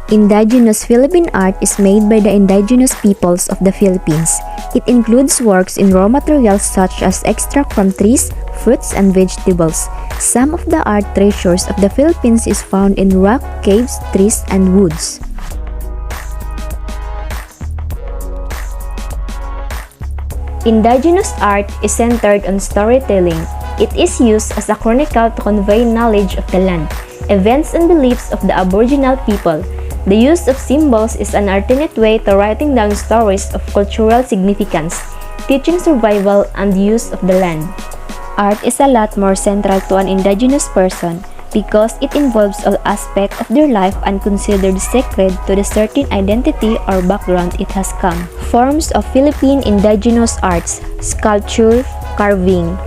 Indigenous Philippine art is made by the indigenous peoples of the Philippines. It includes works in raw materials such as extract from trees, fruits, and vegetables. Some of the art treasures of the Philippines is found in rock, caves, trees, and woods. Indigenous art is centered on storytelling. It is used as a chronicle to convey knowledge of the land, events, and beliefs of the Aboriginal people. The use of symbols is an alternate way to writing down stories of cultural significance, teaching survival and use of the land. Art is a lot more central to an indigenous person because it involves all aspects of their life and considered sacred to the certain identity or background it has come. Forms of Philippine indigenous arts: sculpture, carving,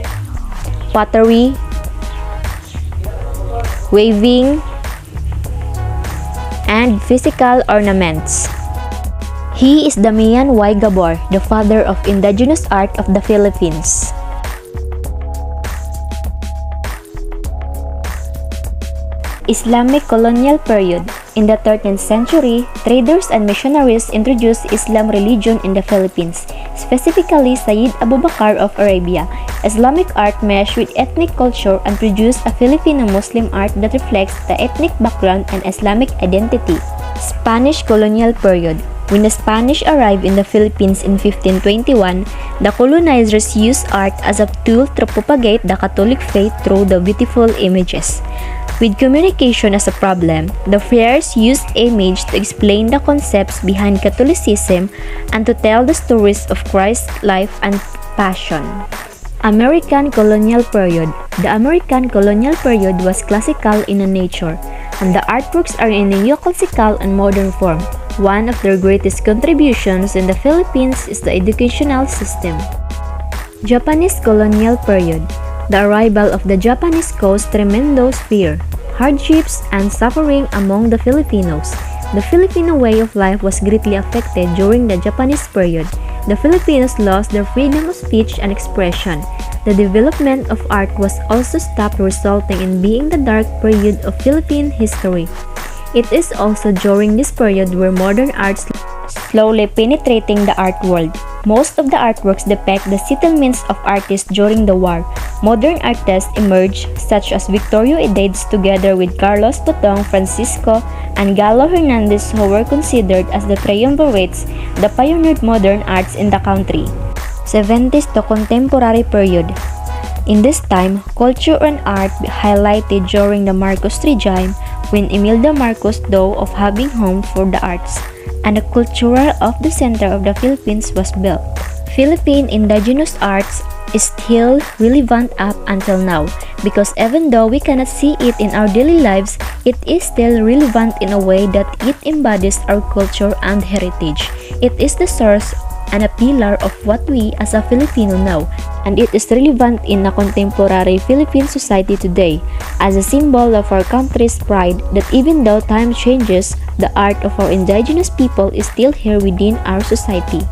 pottery, weaving, and physical ornaments. He is Damian Y. Gabor, the father of indigenous art of the Philippines. Islamic colonial period. In the 13th century, traders and missionaries introduced Islam religion in the Philippines, specifically Sayyid Abu Bakr of Arabia. Islamic art meshed with ethnic culture and produced a Filipino-Muslim art that reflects the ethnic background and Islamic identity. Spanish colonial period. When the Spanish arrived in the Philippines in 1521, the colonizers used art as a tool to propagate the Catholic faith through the beautiful images. With communication as a problem, the friars used image to explain the concepts behind Catholicism and to tell the stories of Christ's life and passion. American colonial period. The American colonial period was classical in nature, and the artworks are in a neoclassical and modern form. One of their greatest contributions in the Philippines is the educational system. Japanese colonial period. The arrival of the Japanese caused tremendous fear, hardships, and suffering among the Filipinos. The Filipino way of life was greatly affected during the Japanese period. The Filipinos lost their freedom of speech and expression. The development of art was also stopped, resulting in being the dark period of Philippine history. It is also during this period where modern arts slowly penetrating the art world. Most of the artworks depict the settlements of artists during the war. Modern artists emerged, such as Victorio Edades together with Carlos Totong Francisco and Galo Hernandez, who were considered as the triumvirates that pioneered modern arts in the country. 70s to contemporary period. In this time, culture and art highlighted during the Marcos regime when Imelda Marcos thought of having home for the arts, and the cultural of the center of the Philippines was built. Philippine indigenous arts is still relevant up until now because even though we cannot see it in our daily lives, it is still relevant in a way that it embodies our culture and heritage. It is the source and a pillar of what we as a Filipino know, and it is relevant in a contemporary Philippine society today as a symbol of our country's pride that even though time changes, the art of our indigenous people is still here within our society.